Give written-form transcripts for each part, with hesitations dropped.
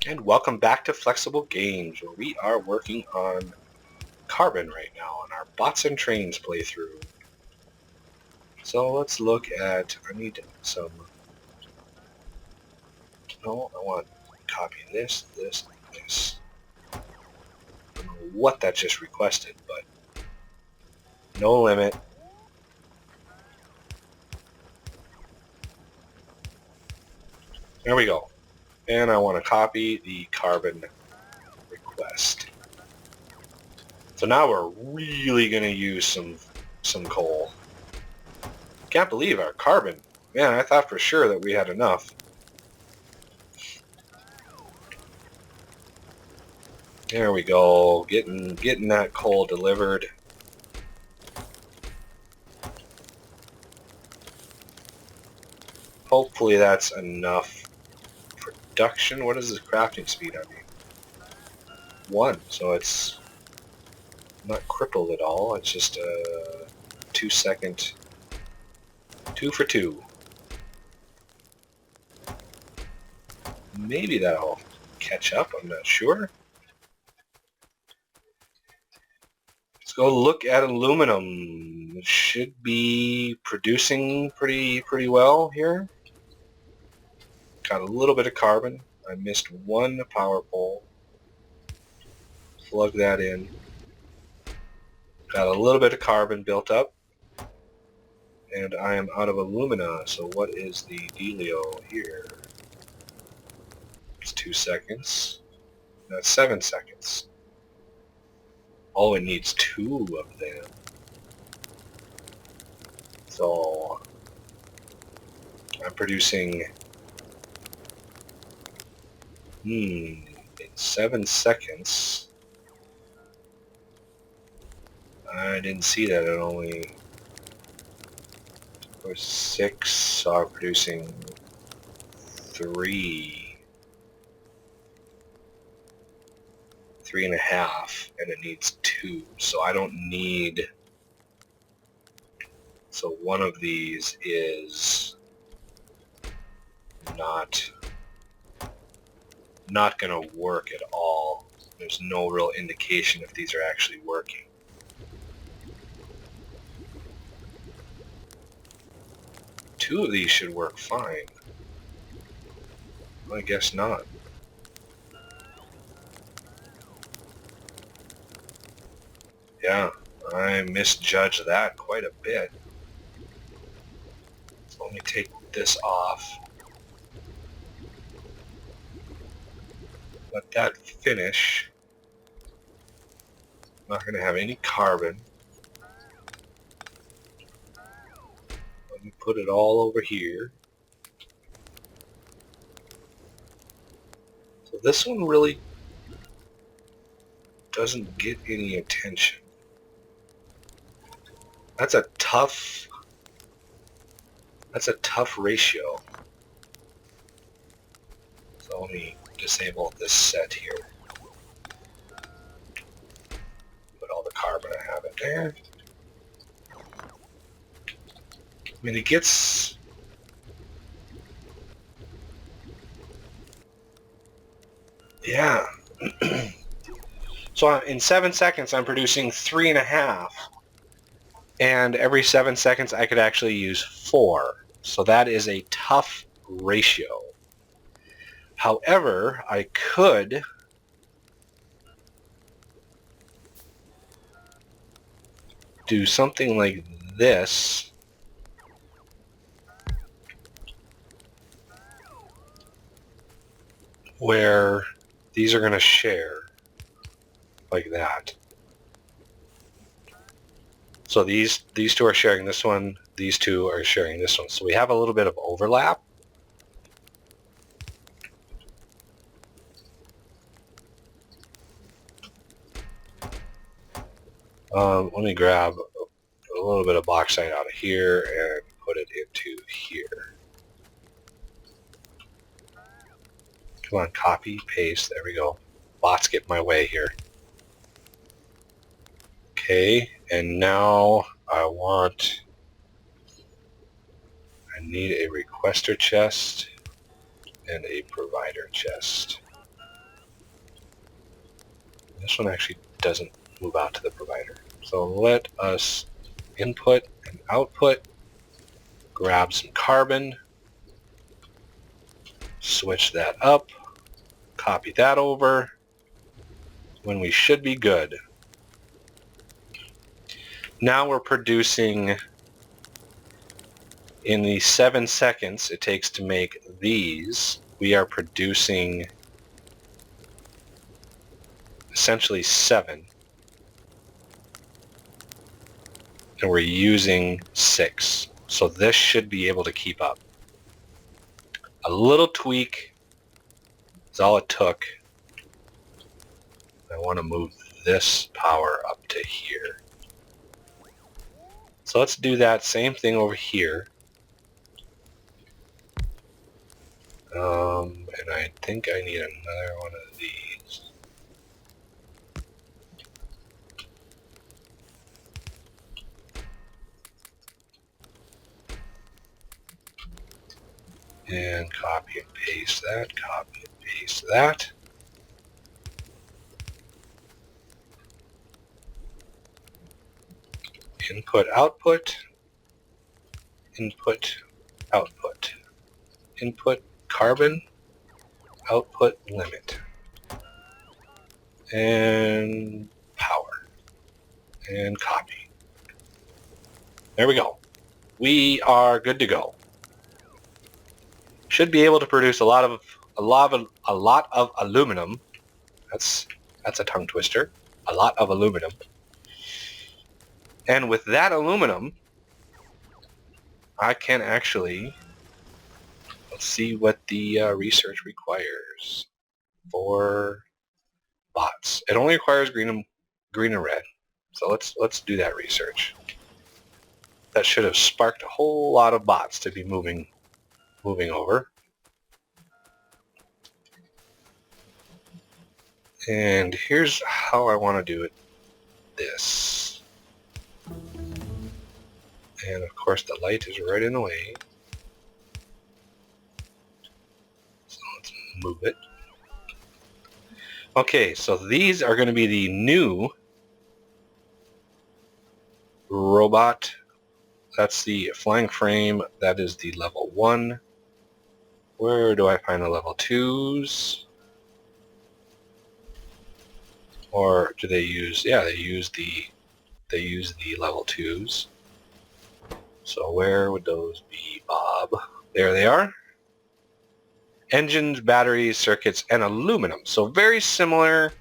And welcome back to Flexible Games, where we are working on carbon right now on our Bots and Trains playthrough. So let's look at, I need some, no, I want to copy this. I don't know what that just requested, but no limit. There we go. And I want to copy the carbon request. So now we're really going to use some coal. Can't believe our carbon. Man, I thought for sure that we had enough. There we go, getting that coal delivered. Hopefully that's enough production. What is the crafting speed on me? 1, so it's not crippled at all. It's just a 2-second, 2 for 2. Maybe that'll catch up, I'm not sure. Let's go look at aluminum. It should be producing pretty well here. Got a little bit of carbon. I missed one power pole. Plug that in. Got a little bit of carbon built up. And I am out of alumina, so what is the dealio here? It's 2 seconds. That's 7 seconds. Oh, it needs 2 of them. So I'm producing in 7 seconds. I didn't see that. It only was 6, so I'm producing 3.5, and it needs 2. So I don't need. So one of these is not going to work at all. There's no real indication if these are actually working. Two of these should work fine. I guess not. Yeah, I misjudged that quite a bit. So let me take this off. Let that finish. I'm not going to have any carbon. Let me put it all over here. So this one really doesn't get any attention. That's a tough ratio. So let me disable this set here. Put all the carbon I have in there. I mean, it gets... Yeah. So in 7 seconds, I'm producing 3.5. And every 7 seconds, I could actually use 4. So that is a tough ratio. However, I could do something like this. Where these are going to share like that. So these two are sharing this one, these two are sharing this one. So we have a little bit of overlap. Let me grab a little bit of bauxite out of here and put it into here. Come on, copy, paste, there we go. Bots get my way here. Okay, and now I need a requester chest and a provider chest. This one actually doesn't move out to the provider. So let us input and output, grab some carbon, switch that up, copy that over, when we should be good. Now we're producing, in the 7 seconds it takes to make these, we are producing essentially 7. And we're using 6. So this should be able to keep up. A little tweak is all it took. I want to move this power up to here. So let's do that same thing over here. And I think I need another one of these. And copy and paste that, copy and paste that. Input, output, input, output. Input, carbon, output, limit. And power. And copy. There we go. We are good to go. Should be able to produce a lot of aluminum. That's a tongue twister. A lot of aluminum. And with that aluminum, I can actually, let's see what the research requires for bots. It only requires green and red. So let's do that research. That should have sparked a whole lot of bots to be moving over. And here's how I want to do it. This. And of course the light is right in the way. So let's move it. Okay, so these are going to be the new robot. That's the flying frame. That is the level 1. Where do I find the level 2s? Or do they use, yeah, they use the level 2s. So where would those be, Bob? There they are. Engines, batteries, circuits, and aluminum. So very similar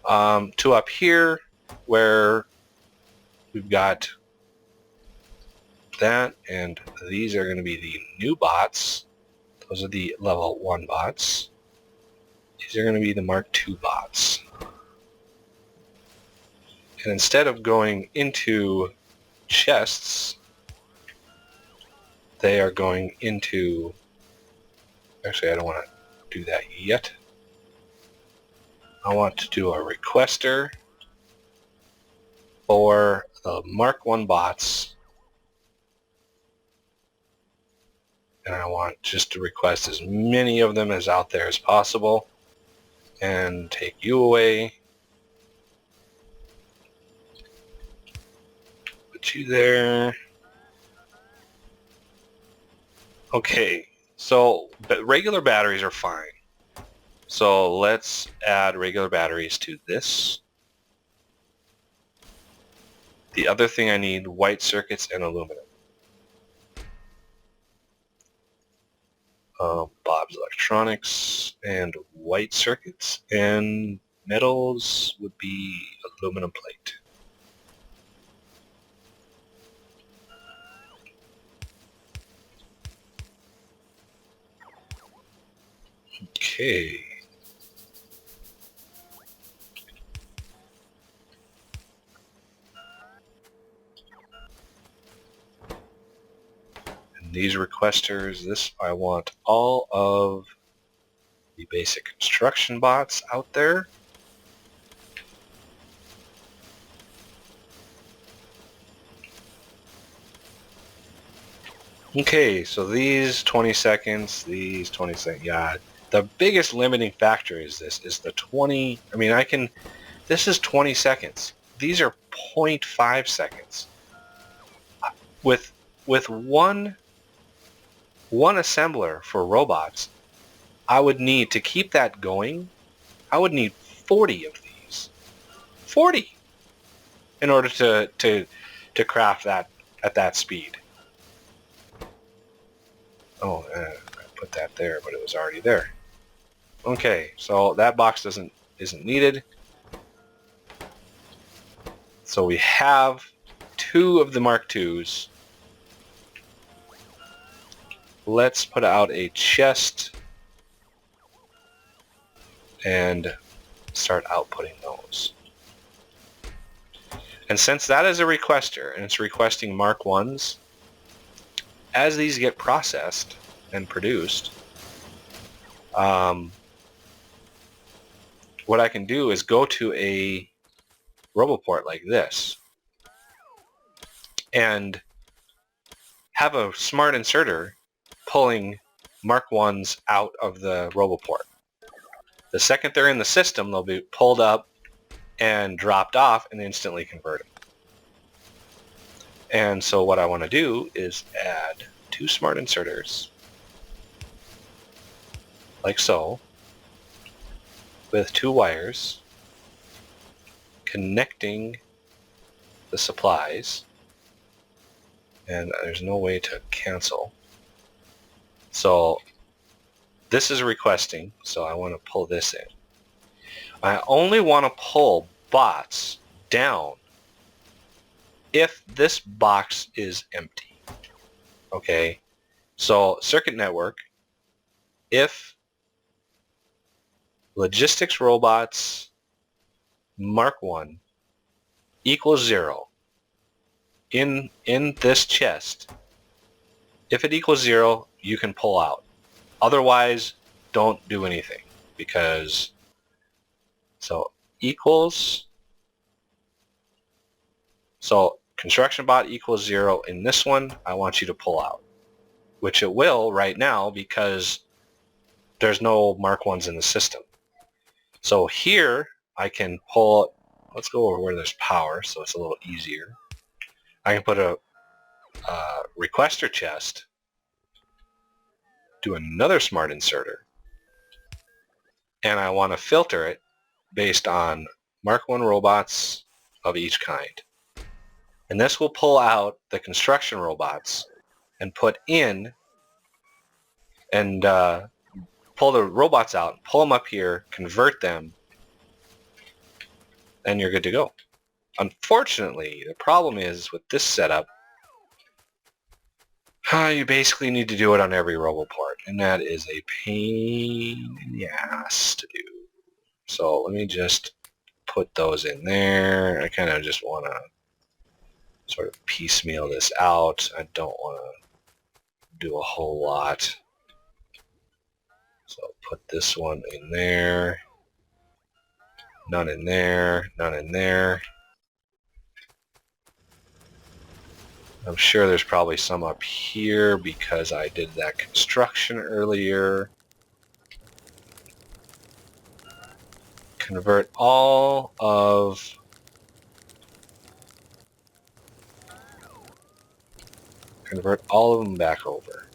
to up here where we've got that, and these are going to be the new bots. Those are the level 1 bots. These are going to be the Mark II bots. And instead of going into chests, they are going into... Actually, I don't want to do that yet. I want to do a requester for the Mark I bots. And I want just to request as many of them as out there as possible. And take you away. Put you there. Okay, so regular batteries are fine. So let's add regular batteries to this. The other thing I need, white circuits and aluminum. Bob's Electronics and white circuits, and metals would be aluminum plate. Okay. And these requesters, this I want all of the basic construction bots out there. Okay, so these 20 seconds, these 20 seconds, yeah, The biggest limiting factor is the 20, I mean, this is 20 seconds. These are 0.5 seconds. With one assembler for robots, I would need to keep that going. I would need 40 of these. 40 in order to craft that at that speed. Oh, I put that there, but it was already there. Okay, so that box isn't needed. So we have 2 of the Mark IIs. Let's put out a chest and start outputting those. And since that is a requester and it's requesting Mark 1s, as these get processed and produced, what I can do is go to a RoboPort like this and have a smart inserter pulling Mark 1s out of the RoboPort. The second they're in the system, they'll be pulled up and dropped off and instantly converted. And so what I want to do is add 2 smart inserters, like so, with 2 wires connecting the supplies, and there's no way to cancel. So this is requesting, so I want to pull this in. I only want to pull bots down if this box is empty. Okay, so circuit network, if logistics robots Mark 1 equals 0 in this chest, if it equals 0, you can pull out. Otherwise, don't do anything, because so equals, so construction bot equals 0 in this one, I want you to pull out, which it will right now because there's no Mark 1s in the system. So here I can pull, let's go over where there's power so it's a little easier. I can put a requester chest, do another smart inserter, and I want to filter it based on Mark 1 robots of each kind. And this will pull out the construction robots and put in, and pull the robots out, pull them up here, convert them, and you're good to go. Unfortunately, the problem is with this setup, you basically need to do it on every RoboPort, and that is a pain in the ass to do. So let me just put those in there. I kind of just want to sort of piecemeal this out. I don't want to do a whole lot. So put this one in there. None in there. None in there. I'm sure there's probably some up here because I did that construction earlier. Convert all of them back over.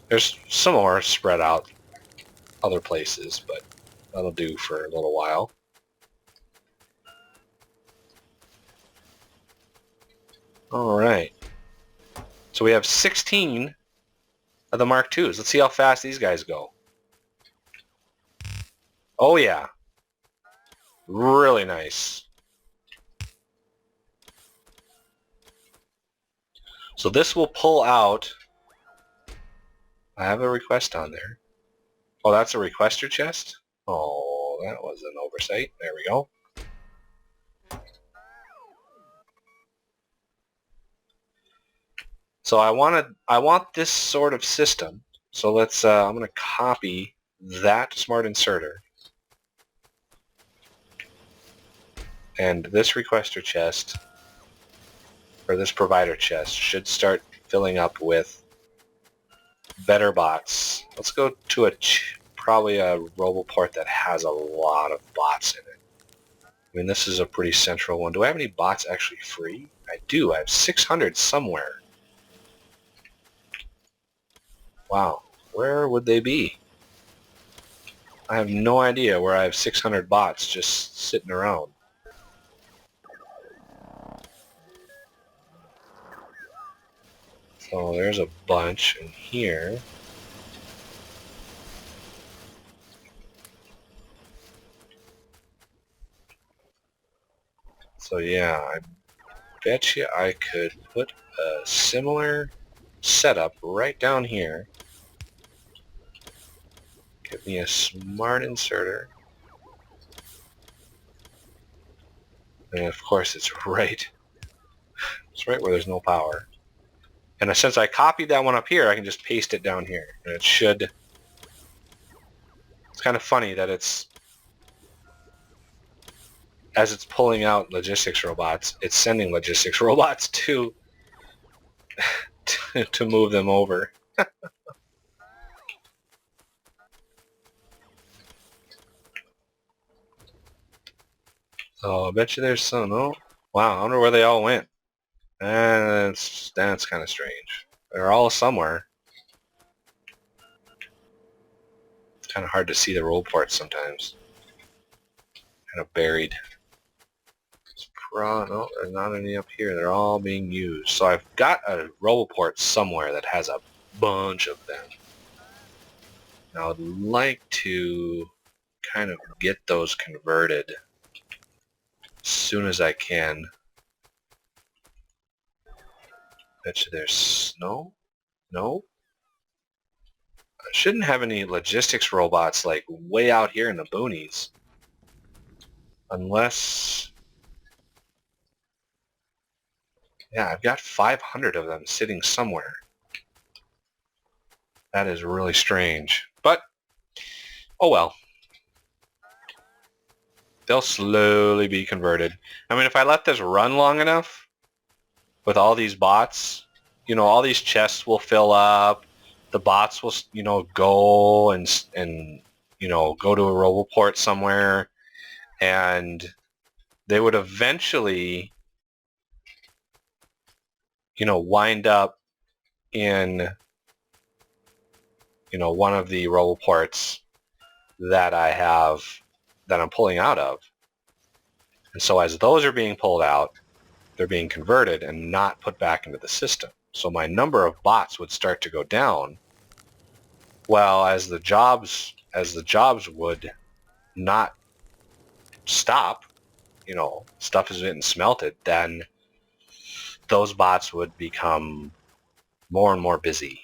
There's some more spread out other places, but that'll do for a little while. All right. So we have 16 of the Mark IIs. Let's see how fast these guys go. Oh yeah. Really nice. So this will pull out, I have a request on there. Oh, that's a requester chest? Oh, that was an oversight. There we go. So I want this sort of system. So let's, I'm going to copy that smart inserter. And this requester chest, or this provider chest, should start filling up with better bots. Let's go to probably a Roboport that has a lot of bots in it. I mean, this is a pretty central one. Do I have any bots actually free? I do. I have 600 somewhere. Wow. Where would they be? I have no idea where I have 600 bots just sitting around. So there's a bunch in here. So yeah, I bet you I could put a similar setup right down here. Give me a smart inserter. And of course it's right where there's no power. And since I copied that one up here, I can just paste it down here. And it should... It's kind of funny that it's... As it's pulling out logistics robots, it's sending logistics robots to move them over. Oh, I bet you there's some... Oh, wow, I wonder where they all went. And that's kind of strange. They're all somewhere. It's kind of hard to see the roll parts sometimes. Kind of buried. No, there's not any up here. They're all being used. So I've got a Roboport somewhere that has a bunch of them. Now I'd like to kind of get those converted as soon as I can. Bet you there's no. I shouldn't have any logistics robots like way out here in the boonies. Unless... Yeah, I've got 500 of them sitting somewhere. That is really strange. But, oh well. They'll slowly be converted. I mean, if I let this run long enough, with all these bots, you know, all these chests will fill up. The bots will, you know, go and you know, go to a Roboport somewhere. And they would eventually, you know, wind up in, you know, one of the Roboports that I have, that I'm pulling out of. And so as those are being pulled out, they're being converted and not put back into the system. So my number of bots would start to go down. Well, as the jobs would not stop, you know, stuff is getting smelted, then those bots would become more and more busy.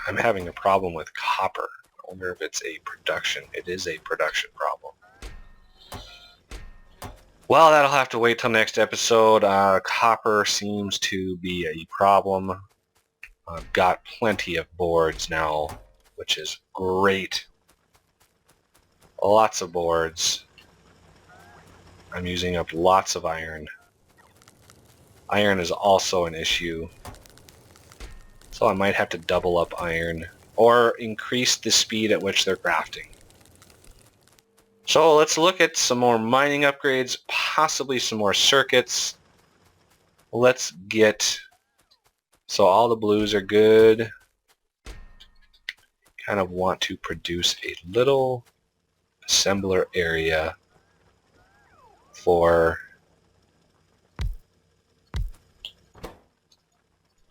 I'm having a problem with copper. I wonder if it's a production. It is a production problem. Well, that'll have to wait till next episode. Copper seems to be a problem. I've got plenty of boards now, which is great. Lots of boards. I'm using up lots of iron. Iron is also an issue. So I might have to double up iron or increase the speed at which they're crafting. So let's look at some more mining upgrades, possibly some more circuits. Let's get... So all the blues are good. Kind of want to produce a little assembler area for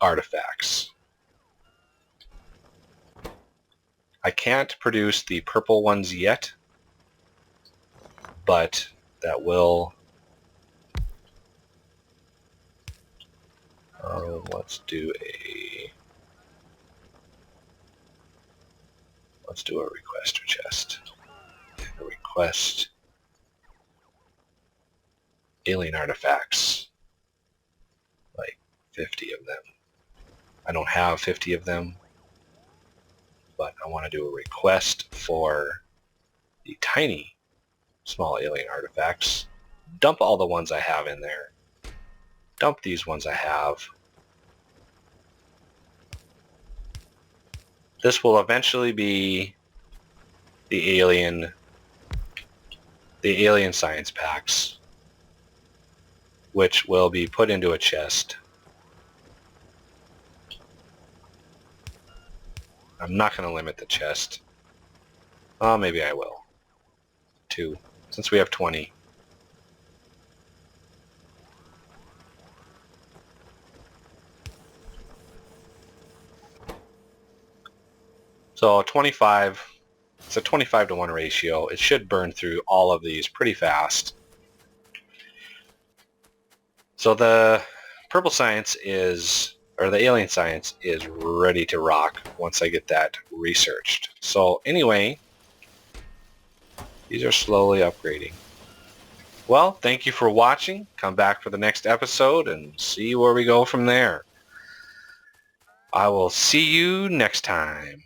artifacts. I can't produce the purple ones yet, but that will... let's do a requester chest. A request alien artifacts, like 50 of them. I don't have 50 of them, but I want to do a request for the tiny small alien artifacts. Dump all the ones I have in there. Dump these ones I have. This will eventually be the alien science packs, which will be put into a chest. I'm not going to limit the chest. Oh, maybe I will. 2, since we have 20. So 25, it's a 25 to 1 ratio. It should burn through all of these pretty fast. So the purple science is, or the alien science is ready to rock once I get that researched. So anyway, these are slowly upgrading. Well, thank you for watching. Come back for the next episode and see where we go from there. I will see you next time.